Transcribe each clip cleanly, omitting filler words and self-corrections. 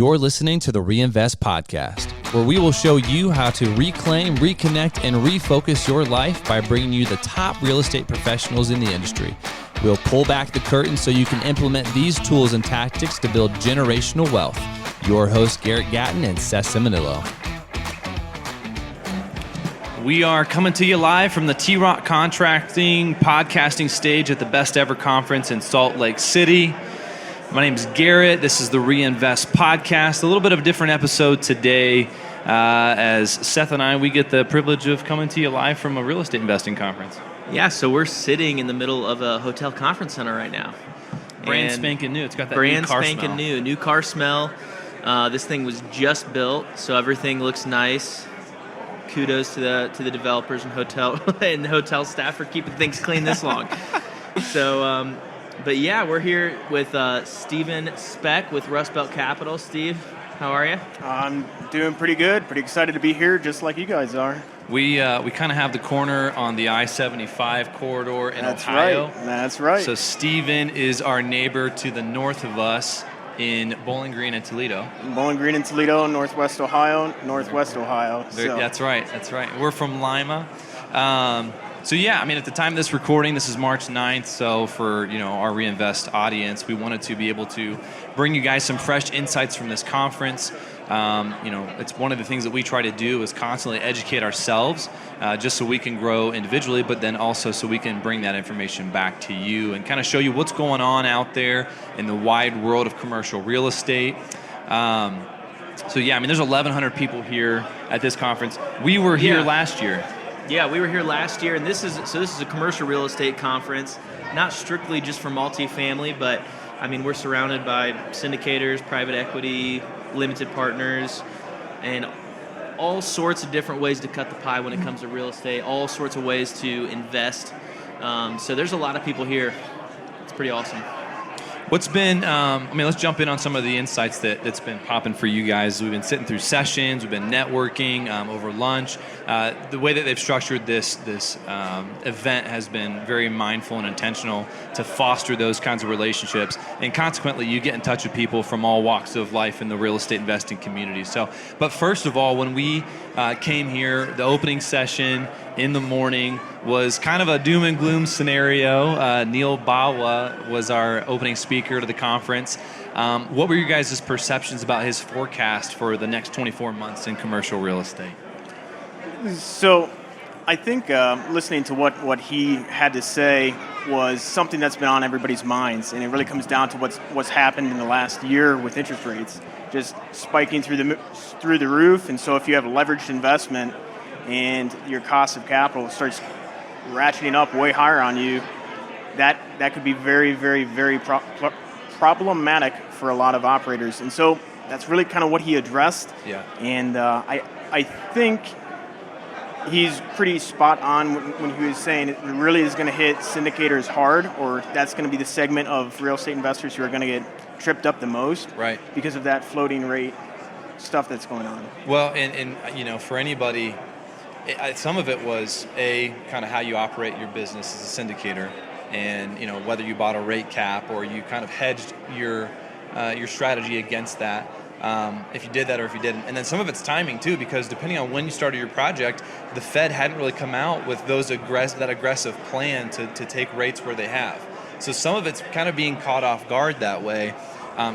You're listening to the Reinvest Podcast, where we will show you how to reclaim, reconnect, and refocus your life by bringing you the top real estate professionals in the industry. We'll pull back the curtain so you can implement these tools and tactics to build generational wealth. Your hosts, Garrett Gatton and Seth Simonillo. We are coming to you live from the T-Rock Contracting podcasting stage at the Best Ever Conference in Salt Lake City. My name is Garrett. This is the Reinvest Podcast. A little bit of a different episode today as Seth and I, we get the privilege of coming to you live from a real estate investing conference. Yeah, so we're sitting in the middle of a hotel conference center right now. Brand spanking new. It's got that brand new car spanking smell. new car smell. This thing was just built, so everything looks nice. Kudos to the developers and hotel staff for keeping things clean this long. So, but yeah, we're here with Steven Speck with Rustbelt Capital. Steve, how are you? I'm doing pretty good. Pretty excited to be here, just like you guys are. We kind of have the corner on the I-75 corridor in Ohio. Right. That's right. So Steven is our neighbor to the north of us in Bowling Green and Toledo. Bowling Green and Toledo, Northwest Ohio. That's right. We're from Lima. So yeah, I mean, at the time of this recording, this is March 9th. So for our Reinvest audience, we wanted to be able to bring you guys some fresh insights from this conference. It's one of the things that we try to do is constantly educate ourselves, just so we can grow individually, but then also so we can bring that information back to you and kind of show you what's going on out there in the wide world of commercial real estate. So yeah, I mean, there's 1,100 people here at this conference. We were here last year. Yeah, we were here last year, and this is a commercial real estate conference, not strictly just for multifamily, but I mean, we're surrounded by syndicators, private equity, limited partners, and all sorts of different ways to cut the pie when it comes to real estate, all sorts of ways to invest. So there's a lot of people here. It's pretty awesome. What's been, let's jump in on some of the insights that's been popping for you guys. We've been sitting through sessions, we've been networking over lunch. The way that they've structured this event has been very mindful and intentional to foster those kinds of relationships. And consequently, you get in touch with people from all walks of life in the real estate investing community. But first of all, when we came here, the opening session in the morning was kind of a doom and gloom scenario. Neil Bawa was our opening speaker to the conference. What were your guys' perceptions about his forecast for the next 24 months in commercial real estate? So I think listening to what he had to say was something that's been on everybody's minds, and it really comes down to what's happened in the last year with interest rates just spiking through the roof. And so if you have a leveraged investment and your cost of capital starts ratcheting up way higher on you, that could be very, very, very problematic for a lot of operators. And so that's really kind of what he addressed. Yeah. And I think he's pretty spot on when he was saying it really is going to hit syndicators hard, or that's going to be the segment of real estate investors who are going to get tripped up the most, right, because of that floating rate stuff that's going on. Well, and for anybody, some of it was kind of how you operate your business as a syndicator, and whether you bought a rate cap or you kind of hedged your strategy against that. If you did that or if you didn't. And then some of it's timing too, because depending on when you started your project, the Fed hadn't really come out with that aggressive plan to take rates where they have. So some of it's kind of being caught off guard that way.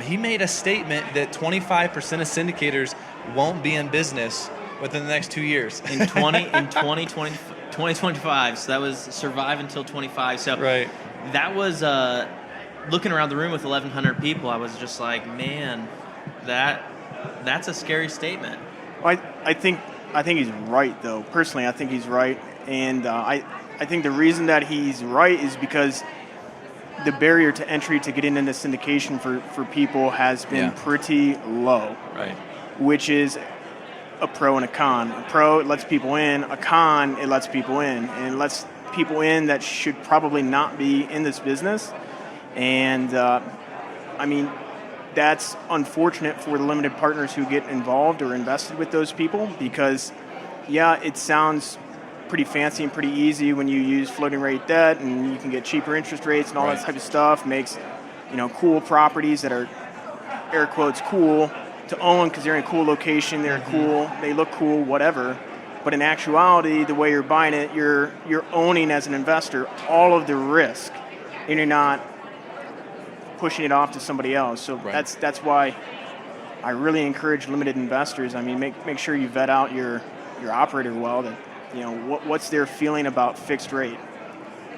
He made a statement that 25% of syndicators won't be in business within the next 2 years. In 2025, so that was survive until 25. So right. That was, looking around the room with 1,100 people, I was just like, man, that's a scary statement. Well, I think he's right, though. Personally, I think he's right. And I think the reason that he's right is because the barrier to entry to getting into syndication for people has been pretty low. Right. Which is a pro and a con. A pro, it lets people in. A con, it lets people in. And it lets people in that should probably not be in this business. And, that's unfortunate for the limited partners who get involved or invested with those people because, it sounds pretty fancy and pretty easy when you use floating rate debt and you can get cheaper interest rates and all that type of stuff. Makes, cool properties that are, air quotes, cool, to own because they're in a cool location, they're cool, they look cool, whatever. But in actuality, the way you're buying it, you're owning as an investor all of the risk, and you're not pushing it off to somebody else. So that's why I really encourage limited investors. I mean, make sure you vet out your operator well. That what's their feeling about fixed rate?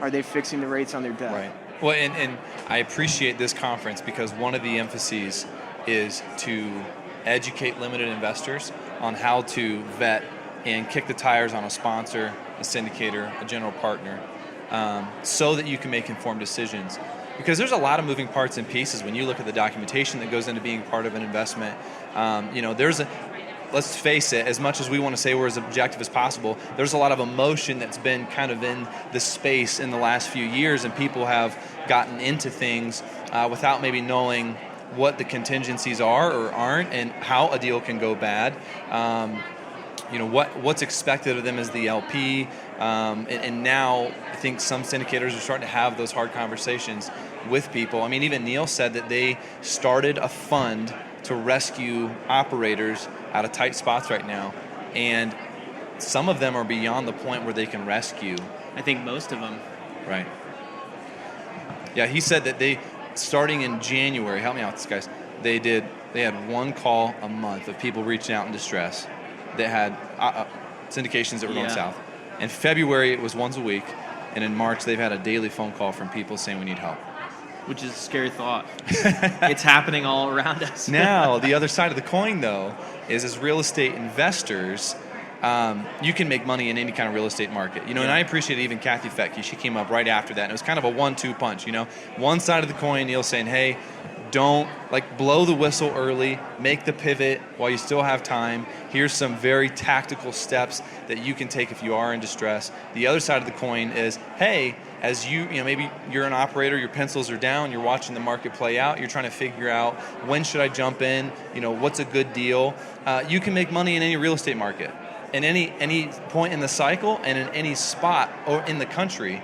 Are they fixing the rates on their debt? Right. Well, and I appreciate this conference because one of the emphases is to educate limited investors on how to vet and kick the tires on a sponsor, a syndicator, a general partner, so that you can make informed decisions. Because there's a lot of moving parts and pieces when you look at the documentation that goes into being part of an investment. Let's face it, as much as we want to say we're as objective as possible, there's a lot of emotion that's been kind of in the space in the last few years, and people have gotten into things without maybe knowing what the contingencies are or aren't and how a deal can go bad. What's expected of them as the LP, and now I think some syndicators are starting to have those hard conversations with people. I mean, even Neil said that they started a fund to rescue operators out of tight spots right now, and some of them are beyond the point where they can rescue. I think most of them. Right. Yeah, he said that they, starting in January, help me out, guys, they had one call a month of people reaching out in distress that had syndications that were going south. In February, it was once a week, and in March, they've had a daily phone call from people saying we need help. Which is a scary thought. It's happening all around us. Now, the other side of the coin, though, is as real estate investors, you can make money in any kind of real estate market. And I appreciate even Kathy Fettke. She came up right after that, and it was kind of a 1-2 punch. One side of the coin, Neil saying, hey, don't blow the whistle early, make the pivot while you still have time. Here's some very tactical steps that you can take if you are in distress. The other side of the coin is, hey, as maybe you're an operator, your pencils are down, you're watching the market play out, you're trying to figure out when should I jump in, what's a good deal. You can make money in any real estate market, in any point in the cycle, and in any spot or in the country.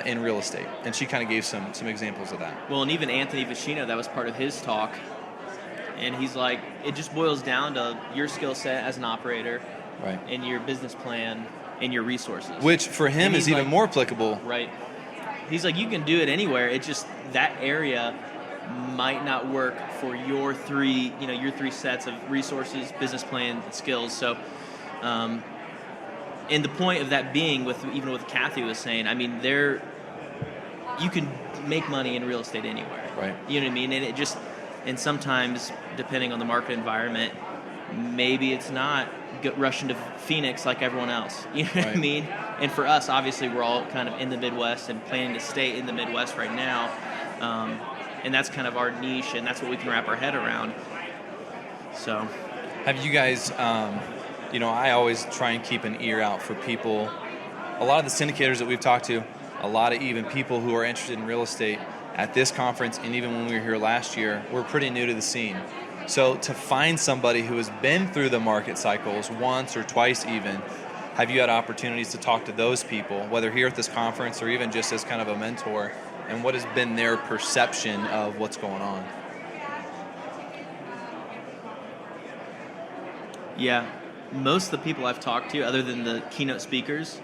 In real estate, and she kind of gave some examples of that. Well, and even Anthony Vicino, that was part of his talk, and he's like, it just boils down to your skill set as an operator, right, and your business plan and your resources. Which for him is even more applicable. Right. He's like, you can do it anywhere. It's just that area might not work for your three sets of resources, business plan, and skills. So. And the point of that being, even what Kathy was saying, I mean, you can make money in real estate anywhere. Right. You know what I mean? And and sometimes, depending on the market environment, maybe it's not rushing to Phoenix like everyone else. You know what I mean? And for us, obviously, we're all kind of in the Midwest and planning to stay in the Midwest right now. And that's kind of our niche, and that's what we can wrap our head around. So, have you guys... I always try and keep an ear out for people. A lot of the syndicators that we've talked to, a lot of even people who are interested in real estate at this conference, and even when we were here last year, we're pretty new to the scene. So to find somebody who has been through the market cycles once or twice even, have you had opportunities to talk to those people, whether here at this conference or even just as kind of a mentor, and what has been their perception of what's going on? Yeah. Most of the people I've talked to, other than the keynote speakers,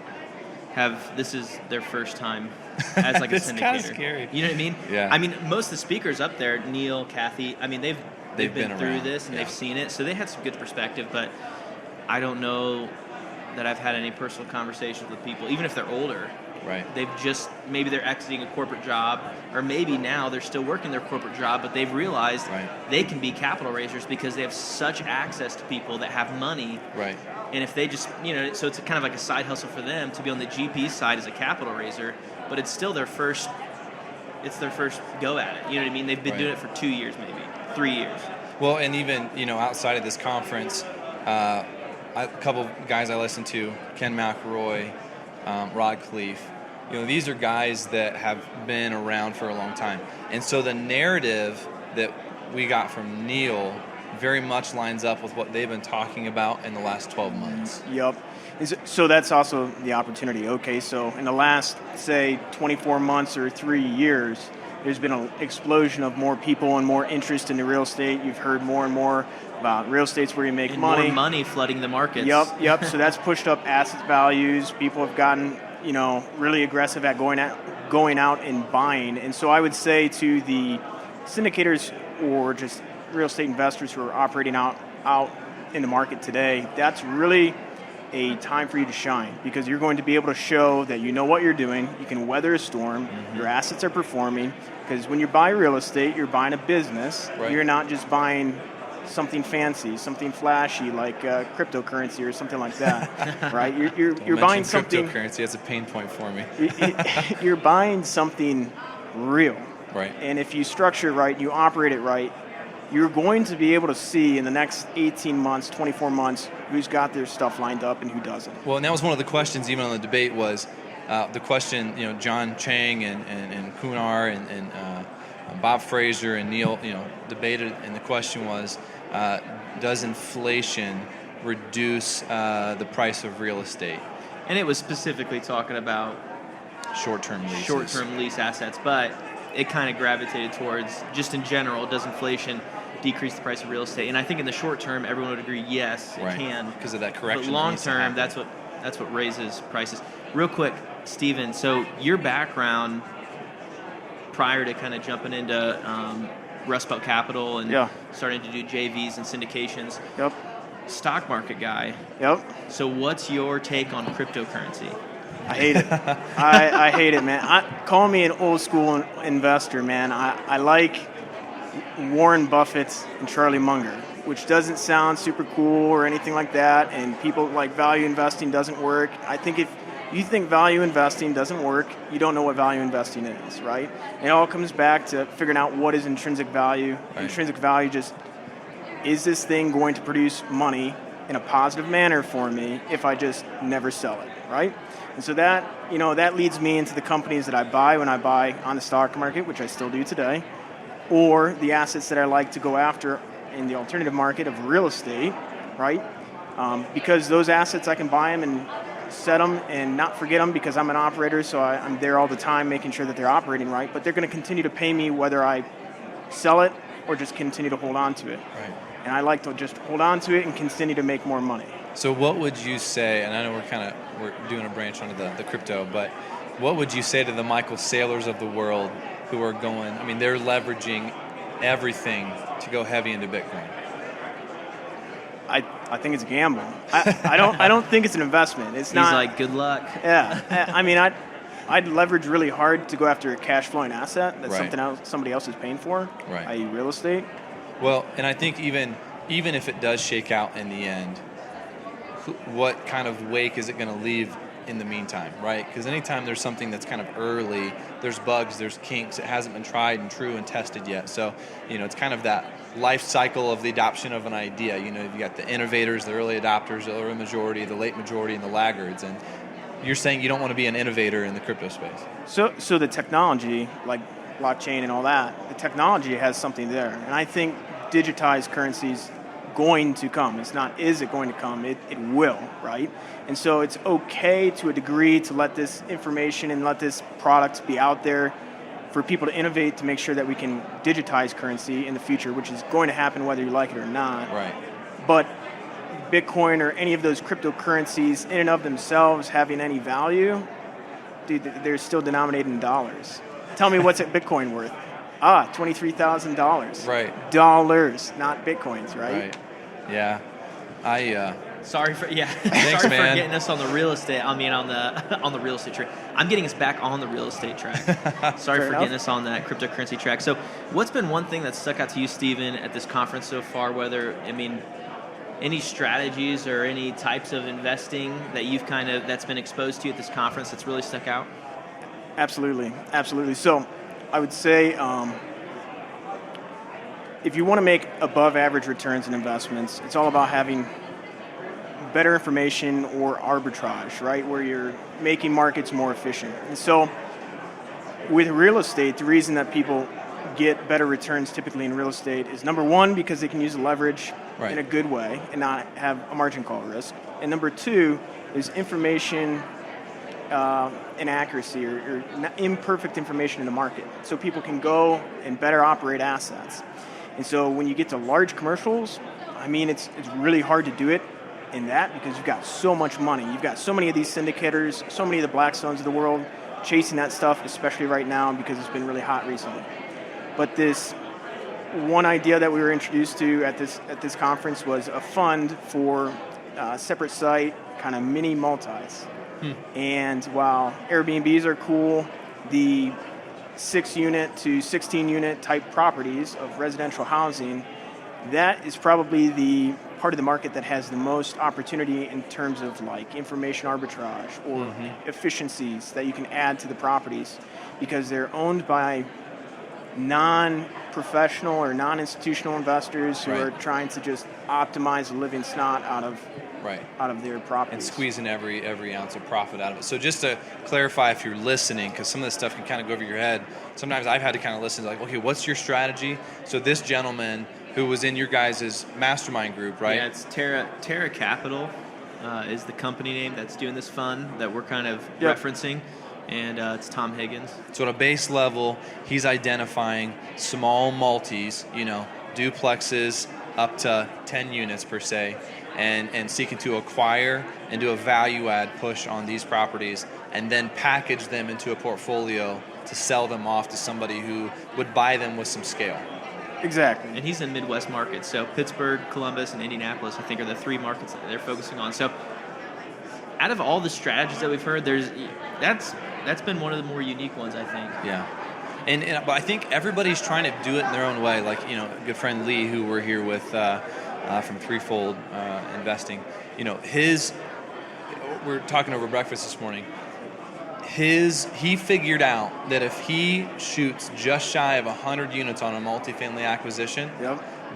this is their first time as a syndicator. It's kind of scary. You know what I mean? Yeah. I mean, most of the speakers up there, Neil, Kathy, I mean, they've been through this and they've seen it, so they had some good perspective. But I don't know that I've had any personal conversations with people, even if they're older. Right. Maybe they're exiting a corporate job, or maybe now they're still working their corporate job, but they've realized they can be capital raisers because they have such access to people that have money. Right. And if they just, so it's kind of like a side hustle for them to be on the GP side as a capital raiser, but it's still their first go at it. You know what I mean? They've been doing it for 2 years, maybe 3 years. Well, and even, outside of this conference, a couple guys I listened to, Ken McElroy, Rod Cleef, these are guys that have been around for a long time. And so the narrative that we got from Neil very much lines up with what they've been talking about in the last 12 months. Yep. So that's also the opportunity. Okay, so in the last, say, 24 months or 3 years, there's been an explosion of more people and more interest in the real estate. You've heard more and more about real estate's where you make money. More money flooding the markets. Yep. So that's pushed up asset values. People have gotten, really aggressive at going out and buying. And so I would say to the syndicators or just real estate investors who are operating out in the market today, that's really a time for you to shine, because you're going to be able to show that you know what you're doing, you can weather a storm, your assets are performing, because when you buy real estate, you're buying a business. Right. You're not just buying something fancy, something flashy like cryptocurrency or something like that, right? You're buying something. Cryptocurrency, that's a pain point for me. You're buying something real, right? And if you structure it right, you operate it right, you're going to be able to see in the next 18 months, 24 months, who's got their stuff lined up and who doesn't. Well, and that was one of the questions even on the debate was the question, John Chang and Kunar and Bob Fraser and Neil, debated, and the question was, does inflation reduce the price of real estate? And it was specifically talking about short-term lease assets, but it kind of gravitated towards, just in general, does inflation decrease the price of real estate? And I think in the short term, everyone would agree, yes, it can. Because of that correction. But long term, that's what raises prices. Real quick, Steven, so your background prior to kind of jumping into Rustbelt Capital and starting to do JVs and syndications. Yep. Stock market guy. Yep. So what's your take on cryptocurrency? I hate it. I hate it, man. Call me an old school investor, man. I like Warren Buffett and Charlie Munger, which doesn't sound super cool or anything like that, and people like value investing doesn't work. I think if you think value investing doesn't work, you don't know what value investing is, right? It all comes back to figuring out what is intrinsic value. Right. Intrinsic value just, is this thing going to produce money in a positive manner for me if I just never sell it, right? And so that, that leads me into the companies that I buy when I buy on the stock market, which I still do today, or the assets that I like to go after in the alternative market of real estate, right? Because those assets, I can buy them and set them and not forget them, because I'm an operator, so I'm there all the time making sure that they're operating right, but they're going to continue to pay me whether I sell it or just continue to hold on to it. Right. And I like to just hold on to it and continue to make more money. So what would you say, and I know we're doing a branch onto the crypto, but what would you say to the Michael Saylors of the world who are going, they're leveraging everything to go heavy into Bitcoin? I think it's a gamble. I don't think it's an investment. It's not. He's like, good luck. Yeah. I'd leverage really hard to go after a cash flowing asset that's somebody else is paying for, i.e. real estate. Well, and I think even if it does shake out in the end, what kind of wake is it going to leave in the meantime, right? Because anytime there's something that's kind of early, there's bugs, there's kinks, it hasn't been tried and true and tested yet. So, it's kind of that life cycle of the adoption of an idea. You've got the innovators, the early adopters, the early majority, the late majority, and the laggards. And you're saying you don't want to be an innovator in the crypto space. So the technology, like blockchain and all that, the technology has something there. And I think digitized currencies going to come. It's not, is it going to come? It will, right? And so it's okay to a degree to let this information and let this product be out there for people to innovate to make sure that we can digitize currency in the future, which is going to happen whether you like it or not. Right. But Bitcoin or any of those cryptocurrencies in and of themselves having any value, dude, they're still denominated in dollars. Tell me what's at Bitcoin worth? $23,000. Right. Dollars, not Bitcoins, right? Yeah. Sorry for Thanks, for man. getting us on the real estate. On the real estate track. I'm getting us back on the real estate track. Sorry for getting us on that cryptocurrency track. So, what's been one thing that stuck out to you, Steven, at this conference so far? Any strategies or any types of investing that you've that's been exposed to at this conference that's really stuck out? Absolutely. So, I would say if you want to make above average returns in investments, it's all about having better information or arbitrage, right, where you're making markets more efficient. And so with real estate, the reason that people get better returns typically in real estate is, number one, because they can use leverage in a good way and not have a margin call risk. And number two is information inaccuracy or imperfect information in the market, so people can go and better operate assets. And so when you get to large commercials, I mean, it's really hard to do it in that because you've got so much money. You've got so many of these syndicators, so many of the Blackstones of the world chasing that stuff, especially right now because it's been really hot recently. But this one idea that we were introduced to at this conference was a fund for separate site, kind of mini multis. And while Airbnbs are cool, the 6-unit to 16-unit type properties of residential housing, that is probably the part of the market that has the most opportunity in terms of like information arbitrage or efficiencies that you can add to the properties because they're owned by non-professional or non-institutional investors who are trying to just optimize a living snot out of their properties. And squeezing every ounce of profit out of it. So just to clarify if you're listening, because some of this stuff can kind of go over your head, sometimes I've had to kind of listen to like, okay, what's your strategy? So this gentleman who was in your guys' mastermind group, right? Yeah, it's Terra Capital is the company name that's doing this fund that we're kind of referencing. And it's Tom Higgins. So at a base level, he's identifying small multis, duplexes up to 10 units per se, and seeking to acquire and do a value add push on these properties and then package them into a portfolio to sell them off to somebody who would buy them with some scale. Exactly. And he's in Midwest markets. So Pittsburgh, Columbus, and Indianapolis, I think, are the 3 markets that they're focusing on. So out of all the strategies that we've heard, that's been one of the more unique ones, I think. Yeah. But I think everybody's trying to do it in their own way. Like, a good friend Lee, who we're here with from Threefold Investing, we're talking over breakfast this morning. He figured out that if he shoots just shy of 100 units on a multifamily acquisition,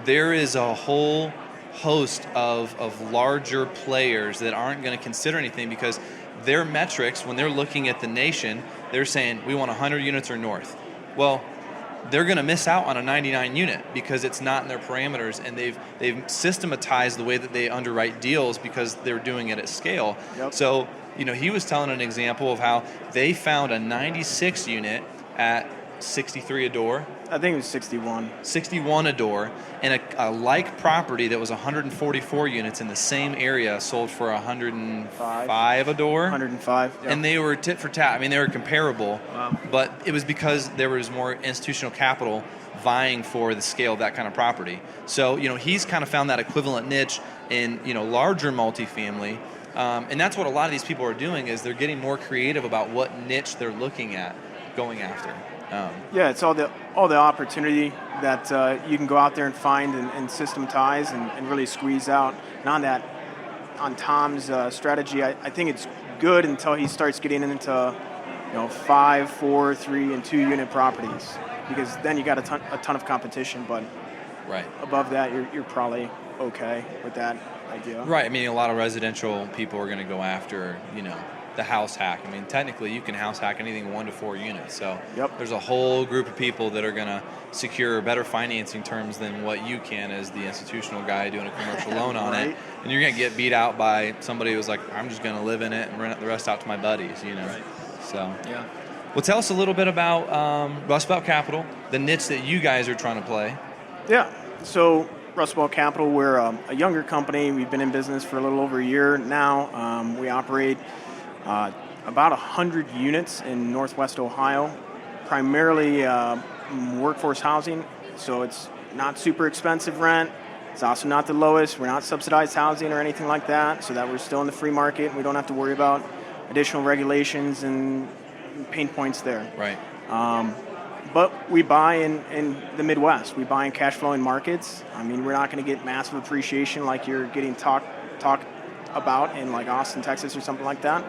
there is a whole host of larger players that aren't going to consider anything because their metrics, when they're looking at the nation, they're saying we want 100 units or north. Well, they're going to miss out on a 99 unit because it's not in their parameters, and they've systematized the way that they underwrite deals because they're doing it at scale. So, he was telling an example of how they found a 96 unit at 63 a door. I think it was 61. 61 a door, and a like property that was 144 units in the same area sold for 105 a door. 105. And they were tit for tat. I mean, they were comparable, but it was because there was more institutional capital vying for the scale of that kind of property. So, he's kind of found that equivalent niche in, larger multifamily. And that's what a lot of these people are doing is they're getting more creative about what niche they're looking at going after. It's all the opportunity that you can go out there and find and systematize and really squeeze out. And on Tom's strategy, I think it's good until he starts getting into 5, 4, 3, and 2 unit properties because then you got a ton of competition. But above that, you're probably okay with that idea. Right. I mean, a lot of residential people are going to go after the house hack. I mean, technically, you can house hack anything 1 to 4 units. So there's a whole group of people that are going to secure better financing terms than what you can as the institutional guy doing a commercial loan on it. And you're going to get beat out by somebody who's like, I'm just going to live in it and rent the rest out to my buddies, So, well, tell us a little bit about Rustbelt Capital, the niche that you guys are trying to play. Yeah. So Rustbelt Capital, we're a younger company. We've been in business for a little over a year now. We operate about 100 units in Northwest Ohio, primarily workforce housing. So it's not super expensive rent. It's also not the lowest. We're not subsidized housing or anything like that, so that we're still in the free market. We don't have to worry about additional regulations and pain points there. Right. But we buy in the Midwest. We buy in cash flowing markets. I mean, we're not going to get massive appreciation like you're getting talked about in like Austin, Texas or something like that.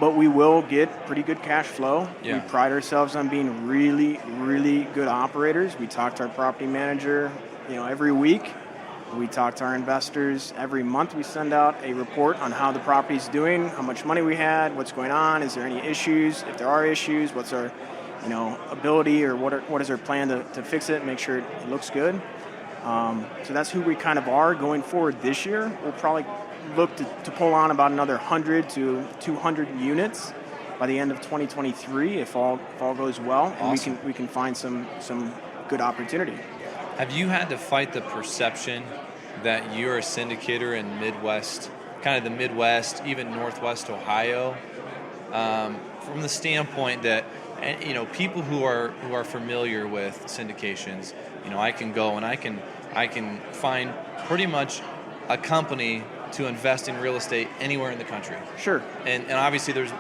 But we will get pretty good cash flow. We pride ourselves on being really, really good operators. We talk to our property manager, every week. We talk to our investors every month. We send out a report on how the property's doing, how much money we had, what's going on, is there any issues? If there are issues, what's our ability or what is our plan to fix it, make sure it looks good. So that's who we kind of are going forward this year. We'll probably look to pull on about another 100 to 200 units by the end of 2023 if all goes well, and Awesome. we can find some good opportunity. Have you had to fight the perception that you're a syndicator in Midwest, kind of the Midwest, even Northwest Ohio, from the standpoint that, people who are familiar with syndications, I can go and I can find pretty much a company to invest in real estate anywhere in the country. Sure. And obviously there's,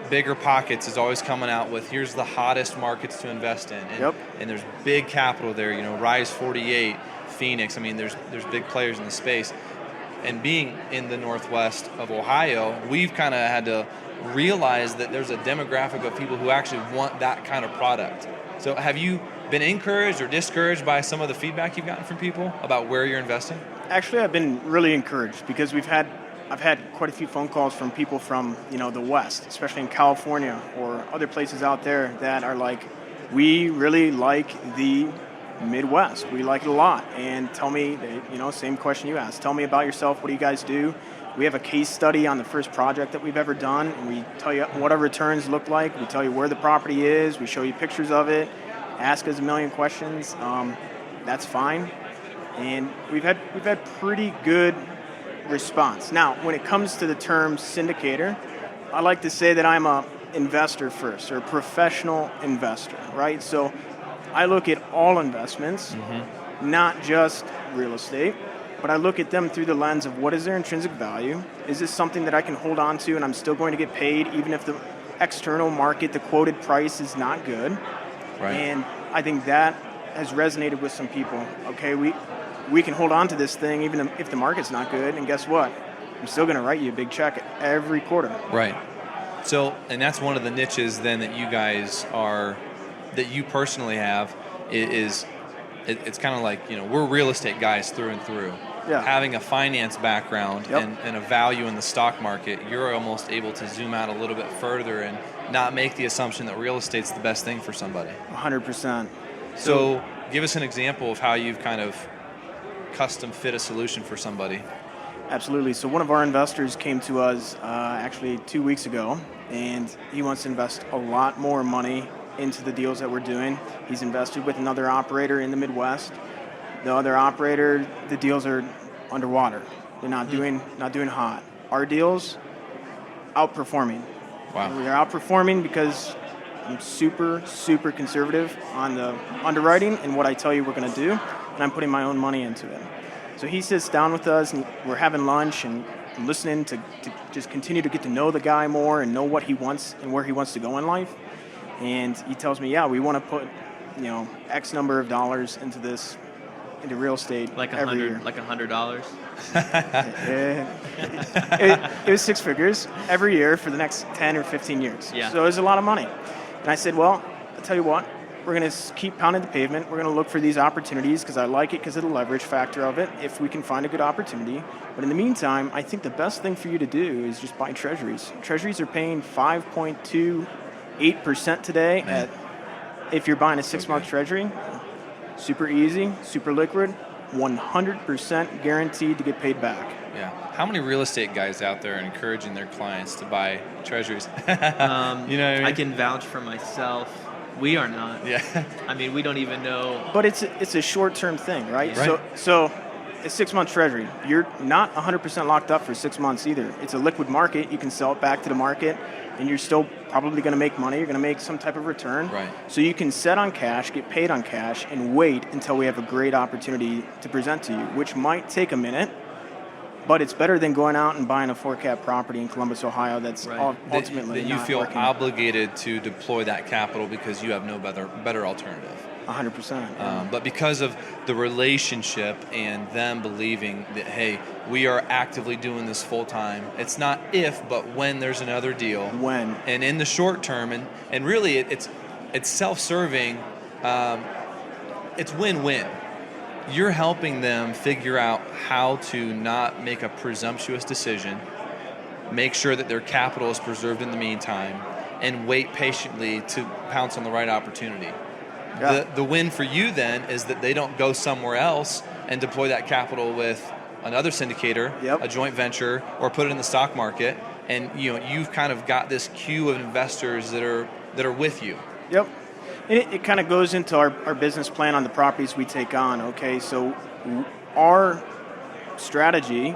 Bigger Pockets is always coming out with, here's the hottest markets to invest in. And, Yep. and there's big capital there, Rise 48, Phoenix. I mean, there's big players in the space. And being in the Northwest of Ohio, we've kind of had to realize that there's a demographic of people who actually want that kind of product. So have you been encouraged or discouraged by some of the feedback you've gotten from people about where you're investing? Actually, I've been really encouraged because I've had quite a few phone calls from people from, the West, especially in California or other places out there that are like, we really like the Midwest. We like it a lot. And tell me, same question you asked. Tell me about yourself. What do you guys do? We have a case study on the first project that we've ever done, and we tell you what our returns look like. We tell you where the property is. We show you pictures of it. Ask us a million questions. That's fine. And we've had pretty good response. Now, when it comes to the term syndicator, I like to say that I'm a investor first, or a professional investor, right? So I look at all investments, not just real estate, but I look at them through the lens of what is their intrinsic value? Is this something that I can hold on to and I'm still going to get paid even if the external market, the quoted price is not good? Right. And I think that has resonated with some people. Okay, we can hold on to this thing even if the market's not good, and guess what? I'm still going to write you a big check every quarter. Right. So, and that's one of the niches then that you guys that you personally have it's kind of like, we're real estate guys through and through. Yeah. Having a finance background Yep. and a value in the stock market, you're almost able to zoom out a little bit further and not make the assumption that real estate's the best thing for somebody. 100%. So give us an example of how you've kind of custom fit a solution for somebody. Absolutely. So one of our investors came to us actually 2 weeks ago, and he wants to invest a lot more money into the deals that we're doing. He's invested with another operator in the Midwest. The other operator, the deals are underwater. They're not doing hot. Our deals, outperforming. Wow. We are outperforming because I'm super, super conservative on the underwriting and what I tell you we're going to do, and I'm putting my own money into it. So he sits down with us, and we're having lunch and listening to just continue to get to know the guy more and know what he wants and where he wants to go in life. And he tells me, we want to put, X number of dollars into real estate every year. Like $100. It was six figures every year for the next 10 or 15 years. Yeah. So it was a lot of money. And I said, well, I'll tell you what, we're going to keep pounding the pavement. We're going to look for these opportunities because I like it because of the leverage factor of it, if we can find a good opportunity. But in the meantime, I think the best thing for you to do is just buy treasuries. Treasuries are paying 5.28% today if you're buying a 6-month treasury. Super easy, super liquid, 100% guaranteed to get paid back. Yeah. How many real estate guys out there are encouraging their clients to buy treasuries? You know what I mean? I can vouch for myself. We are not. Yeah. I mean, we don't even know. But it's a short-term thing, right? Right. So a 6-month treasury, you're not 100% locked up for 6 months either. It's a liquid market. You can sell it back to the market, and you're still probably going to make money. You're going to make some type of return. Right. So you can set on cash, get paid on cash, and wait until we have a great opportunity to present to you, which might take a minute, but it's better than going out and buying a 4-cap property in Columbus, Ohio that's Right. ultimately that you not feel working. obligated to deploy that capital because you have no better alternative. 100%. But because of the relationship and them believing that, hey, we are actively doing this full time. It's not if, but when there's another deal. When. And in the short term, and really it's self-serving. It's win-win. You're helping them figure out how to not make a presumptuous decision, make sure that their capital is preserved in the meantime, and wait patiently to pounce on the right opportunity. Yeah. The win for you then is that they don't go somewhere else and deploy that capital with another syndicator, Yep. a joint venture, or put it in the stock market and you've kind of got this queue of investors that are with you. Yep. And it kind of goes into our business plan on the properties we take on, okay? So our strategy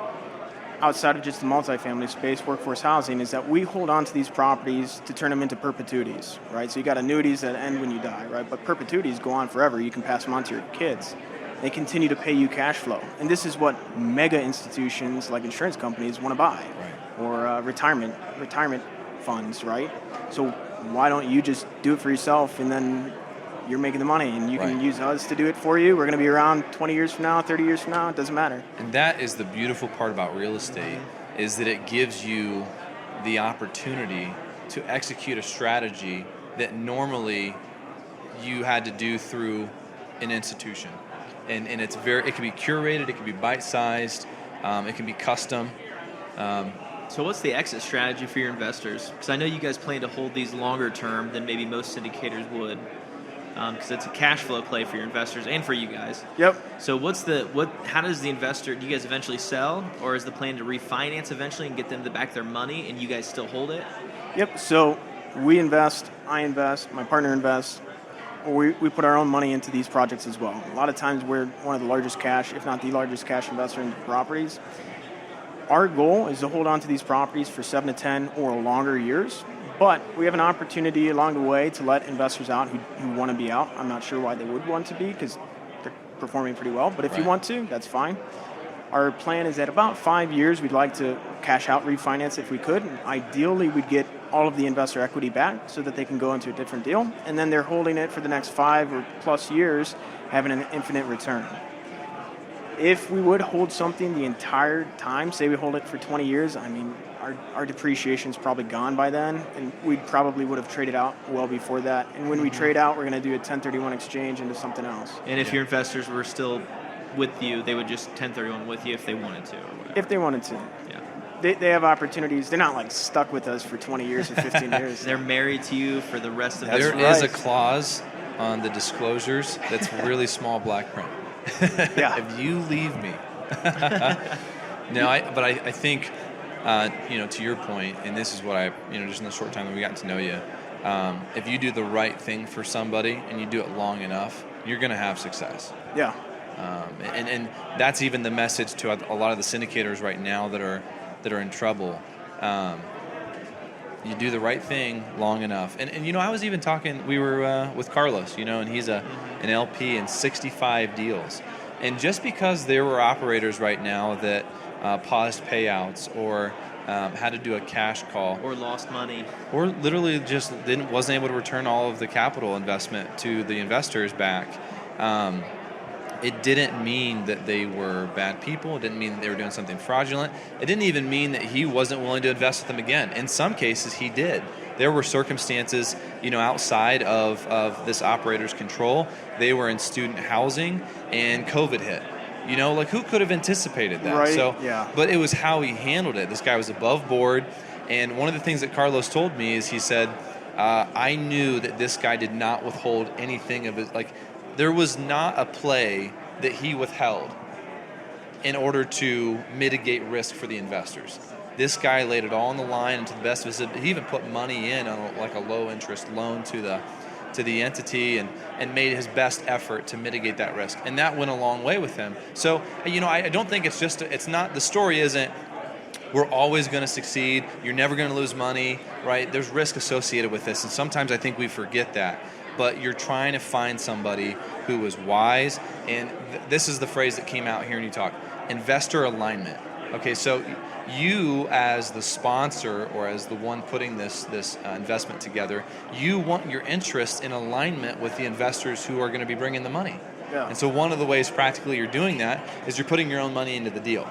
outside of just the multifamily space, workforce housing, is that we hold on to these properties to turn them into perpetuities, right? So you got annuities that end when you die, right? But perpetuities go on forever. You can pass them on to your kids. They continue to pay you cash flow. And this is what mega institutions like insurance companies want to buy, right? Or retirement funds, right? So why don't you just do it for yourself, and then you're making the money, and you can use us to do it for you. We're going to be around 20 years from now, 30 years from now. It doesn't matter. And that is the beautiful part about real estate, is that it gives you the opportunity to execute a strategy that normally you had to do through an institution. And it can be curated, it can be bite-sized, it can be custom. So what's the exit strategy for your investors? Because I know you guys plan to hold these longer term than maybe most syndicators would. Because it's a cash flow play for your investors and for you guys. Yep. So how does the investor, do you guys eventually sell, or is the plan to refinance eventually and get them to back their money and you guys still hold it? Yep. So we invest, I invest, my partner invests, or we put our own money into these projects as well. A lot of times we're one of the largest cash, if not the largest cash investor in properties. Our goal is to hold on to these properties for 7 to 10 or longer years. But we have an opportunity along the way to let investors out who want to be out. I'm not sure why they would want to be, because they're performing pretty well. But if you want to, that's fine. Our plan is at about 5 years, we'd like to cash out, refinance if we could. And ideally, we'd get all of the investor equity back so that they can go into a different deal. And then they're holding it for the next 5 or plus years, having an infinite return. If we would hold something the entire time, say we hold it for 20 years, I mean, our depreciation is probably gone by then, and we probably would have traded out well before that. And when we trade out, we're going to do a 1031 exchange into something else. And if your investors were still with you, they would just 1031 with you if they wanted to, or whatever. If they wanted to. Yeah. They have opportunities. They're not like stuck with us for 20 years or 15 years. They're married to you for the rest of their There life. is a clause on the disclosures that's really small black print. Yeah. If you leave me. No, I think, to your point, and this is what just in the short time that we got to know you, if you do the right thing for somebody and you do it long enough, you're going to have success. Yeah. And that's even the message to a lot of the syndicators right now that are in trouble. You do the right thing long enough. And I was even talking, we were with Carlos, and he's an LP in 65 deals. And just because there were operators right now that paused payouts or had to do a cash call. Or lost money. Or literally just wasn't able to return all of the capital investment to the investors back. It didn't mean that they were bad people. It didn't mean that they were doing something fraudulent. It didn't even mean that he wasn't willing to invest with them again. In some cases, he did. There were circumstances, outside of this operator's control. They were in student housing, and COVID hit. Who could have anticipated that? Right, So, yeah. But it was how he handled it. This guy was above board, and one of the things that Carlos told me is he said, I knew that this guy did not withhold anything of his, there was not a play that he withheld in order to mitigate risk for the investors. This guy laid it all on the line, and to the best of his ability, he even put money in on a low interest loan to the entity and made his best effort to mitigate that risk. And that went a long way with him. So, I don't think the story isn't we're always going to succeed, you're never going to lose money, right? There's risk associated with this, and sometimes I think we forget that. But you're trying to find somebody who is wise, and this is the phrase that came out here in Utah, investor alignment. Okay, so you as the sponsor or as the one putting this investment together, you want your interests in alignment with the investors who are going to be bringing the money. Yeah. And so one of the ways practically you're doing that is you're putting your own money into the deal.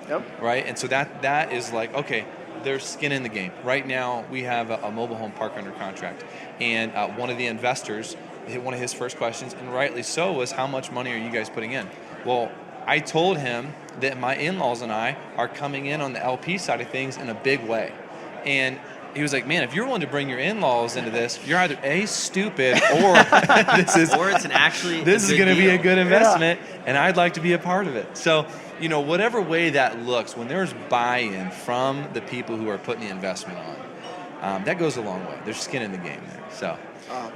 Yep. Right? And so that is okay, there's skin in the game. Right now, we have a mobile home park under contract. And one of the investors, one of his first questions, and rightly so, was how much money are you guys putting in? Well, I told him that my in-laws and I are coming in on the LP side of things in a big way. And he was like, man, if you're willing to bring your in-laws into this, you're either A, stupid, or or it's this is going to be a good investment, and I'd like to be a part of it. So, whatever way that looks, when there's buy-in from the people who are putting the investment on, that goes a long way. There's skin in the game there. So.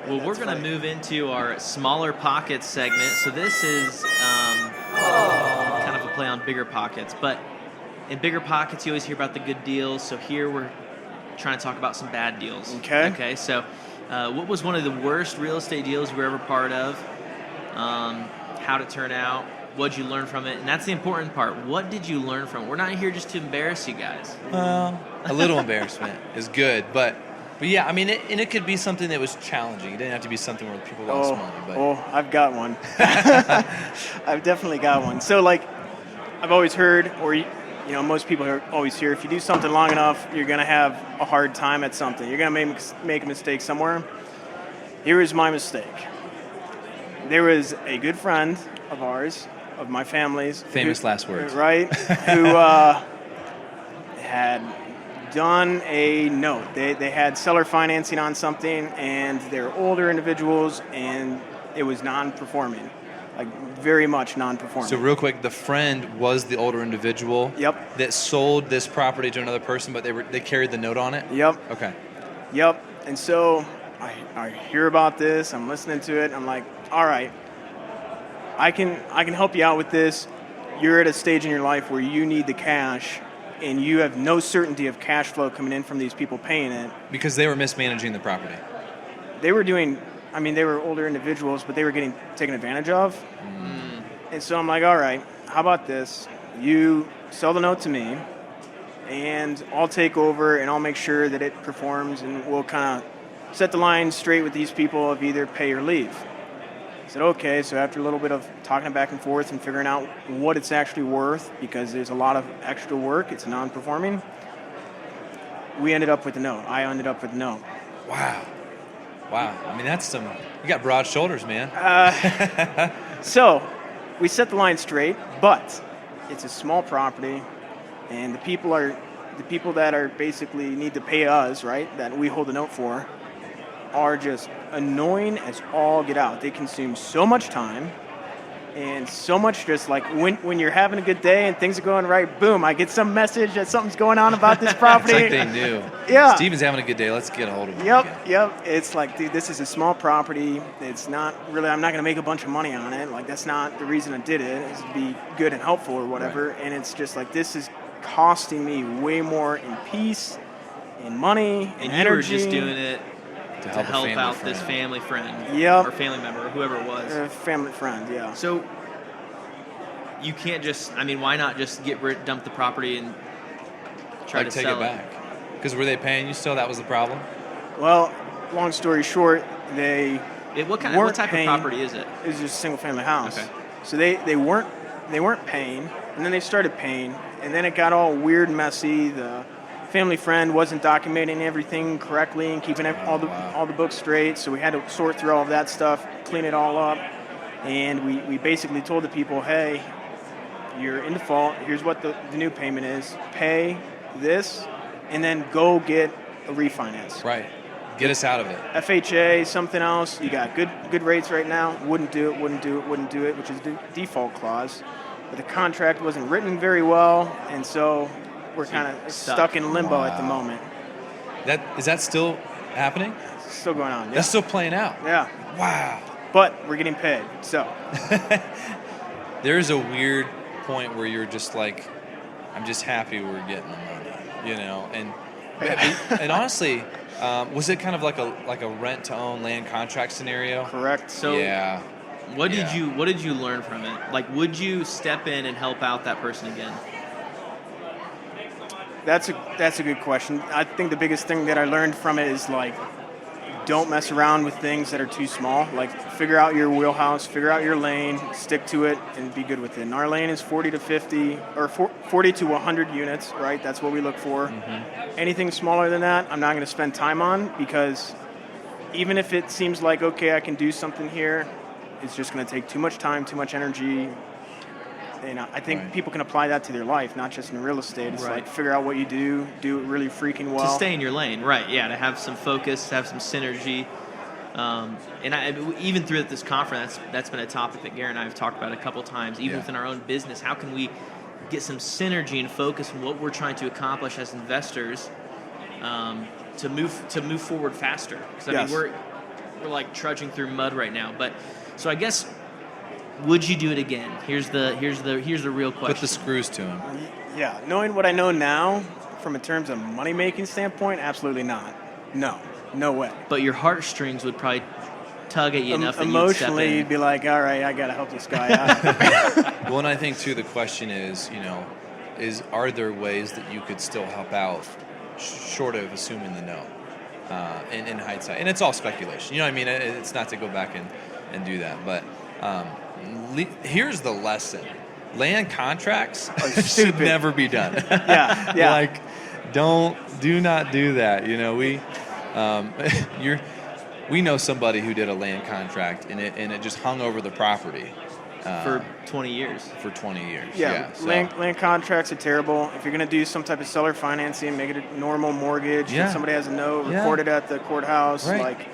Well, we're going to move into our smaller pockets segment. So this is kind of a play on bigger pockets. But in bigger pockets, you always hear about the good deals. So here we're trying to talk about some bad deals. Okay. So what was one of the worst real estate deals you were ever part of? How'd it turn out? What'd you learn from it? And that's the important part. What did you learn from it? We're not here just to embarrass you guys. Well, a little embarrassment is good, but yeah, I mean, it could be something that was challenging. It didn't have to be something where people lost money. But. I've got one. I've definitely got one. So, like, I've always heard, or most people always hear, if you do something long enough, you're going to have a hard time at something. You're going to make a mistake somewhere. Here is my mistake. There was a good friend of ours, of my family's. Famous last words. Right, who had done a note. They had seller financing on something, and they're older individuals, and it was non-performing, like very much non-performing. So real quick, the friend was the older individual. Yep. That sold this property to another person, but they carried the note on it. Yep. Okay. Yep. And so I hear about this. I'm listening to it. I'm like, all right, I can help you out with this. You're at a stage in your life where you need the cash, and you have no certainty of cash flow coming in from these people paying it. Because they were mismanaging the property. They were older individuals, but they were getting taken advantage of. And so I'm like, all right, how about this? You sell the note to me, and I'll take over, and I'll make sure that it performs, and we'll kind of set the line straight with these people of either pay or leave. I said, okay, so after a little bit of talking back and forth and figuring out what it's actually worth, because there's a lot of extra work, it's non-performing, we ended up with the note. I ended up with the note. Wow. I mean, you got broad shoulders, man. So we set the line straight, but it's a small property, and the people that are basically need to pay us, right, that we hold the note for, are just annoying as all get out. They consume so much time, and so much just like when you're having a good day and things are going right, boom, I get some message that something's going on about this property. It's like they knew. Yeah. Steven's having a good day. Let's get a hold of him. Yep. It's like, dude, this is a small property. It's not really, I'm not going to make a bunch of money on it. Like, that's not the reason I did it, is to be good and helpful or whatever. Right. And it's just like, this is costing me way more in peace, in money, in energy. And you were just doing it to help out friend. This family friend, yep, or family member, or whoever it was. Family friend, yeah. So you can't just, why not just dump the property and try to take sell it back? Because were they paying you still? That was the problem? Well, long story short, what type of property is it? It was just a single family house. Okay. So they weren't paying, and then they started paying, and then it got all weird and messy. The family friend wasn't documenting everything correctly and keeping all the books straight, so we had to sort through all of that stuff, clean it all up, and we basically told the people, hey, you're in default, here's what the new payment is, pay this, and then go get a refinance. Right. Get us out of it. FHA, something else, you got good rates right now, wouldn't do it, which is the default clause, but the contract wasn't written very well, and so we're kind of stuck in limbo at the moment. Is that still happening? It's still going on. Yeah. That's still playing out. Yeah. Wow. But we're getting paid. So there's a weird point where you're just like, I'm just happy we're getting the money, And honestly, was it kind of like a rent to own land contract scenario? Correct. So yeah. What did you learn from it? Like, would you step in and help out that person again? That's a good question. I think the biggest thing that I learned from it is, like, don't mess around with things that are too small. Like, figure out your wheelhouse, figure out your lane, stick to it, and be good with it. And our lane is 40 to 50 or 40 to 100 units, right? That's what we look for. Mm-hmm. Anything smaller than that, I'm not going to spend time on, because even if it seems like, okay, I can do something here, it's just going to take too much time, too much energy. And I think Right. people can apply that to their life, not just in real estate. It's Right. like figure out what you do it really freaking well. To stay in your lane, right? Yeah, to have some focus, to have some synergy. Even through this conference, that's been a topic that Garrett and I have talked about a couple times. Even Yeah. within our own business, how can we get some synergy and focus on what we're trying to accomplish as investors to move forward faster? Because I Yes. mean, we're like trudging through mud right now. But so I guess, would you do it again? Here's the real question. Put the screws to him. Yeah, knowing what I know now, from a terms of money-making standpoint, absolutely not. No way. But your heartstrings would probably tug at you enough that you'd step Emotionally, in. you'd be like, all right, I got to help this guy out. Well, and I think too, the question is, are there ways that you could still help out, short of assuming the no, in hindsight? And it's all speculation. You know what I mean? It's not to go back and do that. But here's the lesson: land contracts should stupid. never be done. Yeah. Like, do not do that. We know somebody who did a land contract and it just hung over the property For 20 years. For 20 years. Yeah, So, land contracts are terrible. If you're going to do some type of seller financing, make it a normal mortgage. Yeah. If somebody has a note, Yeah. record it at the courthouse. Right. Like,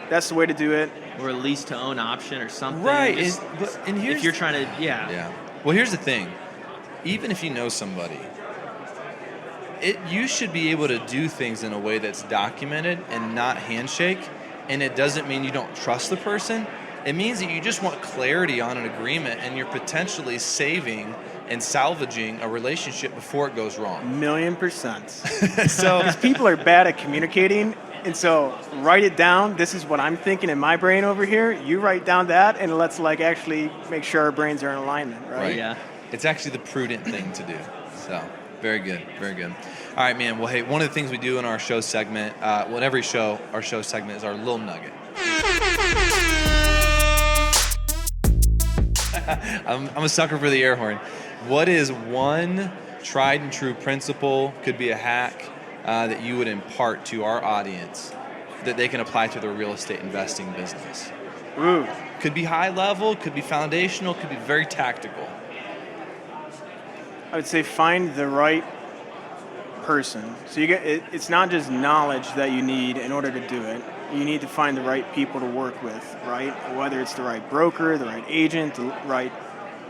that's the way to do it. Or a lease to own option or something. Right. Just- And here's if you're trying to, Yeah. Well, here's the thing. Even if you know somebody, you should be able to do things in a way that's documented and not handshake. And it doesn't mean you don't trust the person. It means that you just want clarity on an agreement, and you're potentially saving and salvaging a relationship before it goes wrong. 1,000,000%. So, Because people are bad at communicating. And so write it down. This is what I'm thinking in my brain over here. You write down that, and let's actually make sure our brains are in alignment, right? right. Yeah. It's actually the prudent thing to do. So, very good, very good. All right, man. Well, hey, one of the things we do in our show segment, in every show, our show segment is our little nugget. I'm a sucker for the air horn. What is one tried and true principle, could be a hack, that you would impart to our audience that they can apply to their real estate investing business? Ooh. Could be high level, could be foundational, could be very tactical. I would say find the right person. So it's not just knowledge that you need in order to do it. You need to find the right people to work with, right? Whether it's the right broker, the right agent, the right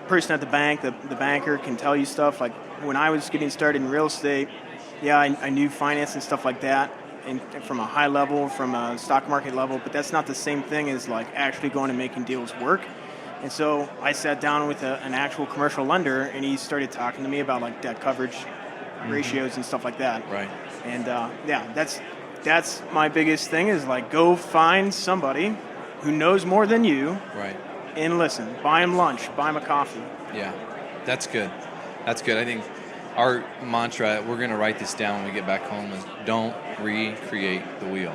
person at the bank, the banker can tell you stuff. Like when I was getting started in real estate, I knew finance and stuff like that, and from a high level, from a stock market level, but that's not the same thing as like actually going and making deals work. And so I sat down with an actual commercial lender, and he started talking to me about like debt coverage ratios and stuff like that. Right. And that's my biggest thing is like go find somebody who knows more than you. Right. And listen, buy him lunch, buy him a coffee. Yeah, that's good. That's good. I think our mantra, we're going to write this down when we get back home, is don't recreate the wheel.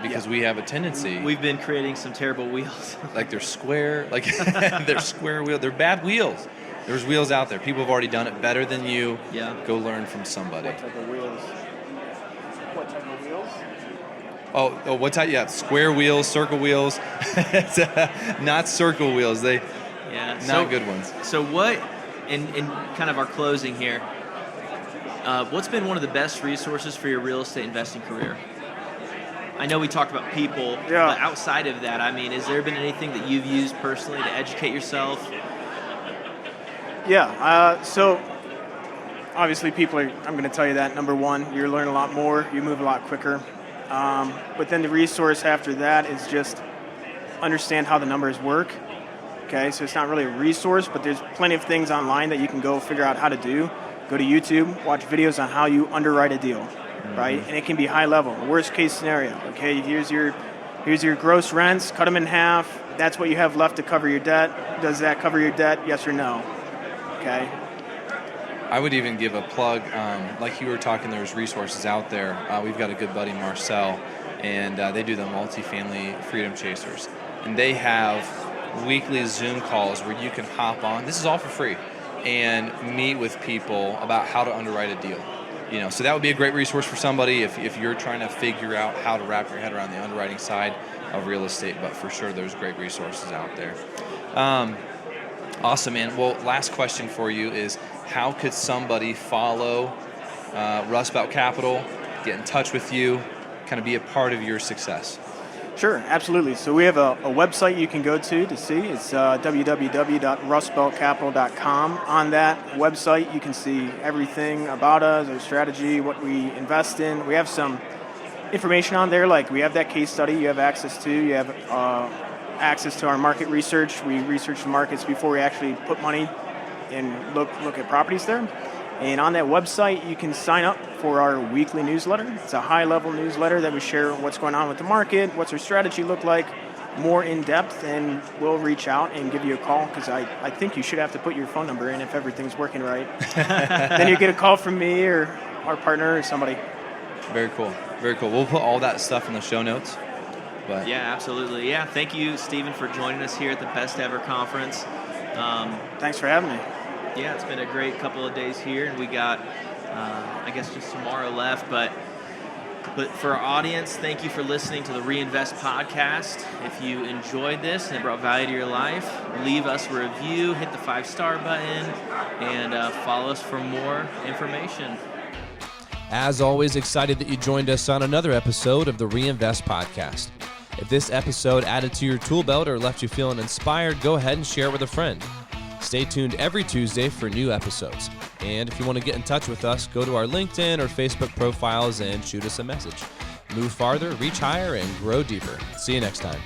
Because we have a tendency, We've been creating some terrible wheels. like they're square, like they're square wheels. They're bad wheels. There's wheels out there. People have already done it better than you. Yeah. Go learn from somebody. What type of wheels? What type of wheels? Oh, what type? Yeah, square wheels, circle wheels. Not circle wheels. Yeah. Not good ones. So what, in kind of our closing here, what's been one of the best resources for your real estate investing career? I know we talked about people, but outside of that, I mean, has there been anything that you've used personally to educate yourself? Yeah, so obviously I'm going to tell you that, number one, you learn a lot more, you move a lot quicker. But then the resource after that is just understand how the numbers work. Okay, so it's not really a resource, but there's plenty of things online that you can go figure out how to do. Go to YouTube, watch videos on how you underwrite a deal, right? And it can be high level, worst case scenario. Okay, here's your gross rents, cut them in half. That's what you have left to cover your debt. Does that cover your debt? Yes or no? Okay. I would even give a plug, like you were talking, there's resources out there. We've got a good buddy, Marcel, and they do the multifamily Freedom Chasers. And they have weekly Zoom calls where you can hop on. This is all for free. And meet with people about how to underwrite a deal. So that would be a great resource for somebody if you're trying to figure out how to wrap your head around the underwriting side of real estate. But for sure, there's great resources out there. Awesome, man. Well, last question for you is, how could somebody follow Rustbelt Capital, get in touch with you, kind of be a part of your success? Sure, absolutely. So we have a website you can go to see. It's www.rustbeltcapital.com. On that website, you can see everything about us, our strategy, what we invest in. We have some information on there, like we have that case study you have access to. You have access to our market research. We research the markets before we actually put money and look at properties there. And on that website, you can sign up for our weekly newsletter. It's a high-level newsletter that we share what's going on with the market, what's our strategy look like, more in-depth, and we'll reach out and give you a call, because I think you should have to put your phone number in if everything's working right. Then you get a call from me or our partner or somebody. Very cool. Very cool. We'll put all that stuff in the show notes. But Yeah, absolutely. Yeah, thank you, Steven, for joining us here at the Best Ever Conference. Thanks for having me. Yeah, it's been a great couple of days here, and we got, I guess, just tomorrow left. But for our audience, thank you for listening to the Reinvest podcast. If you enjoyed this and it brought value to your life, leave us a review, hit the 5-star button, and follow us for more information. As always, excited that you joined us on another episode of the Reinvest podcast. If this episode added to your tool belt or left you feeling inspired, go ahead and share it with a friend. Stay tuned every Tuesday for new episodes. And if you want to get in touch with us, go to our LinkedIn or Facebook profiles and shoot us a message. Move farther, reach higher, and grow deeper. See you next time.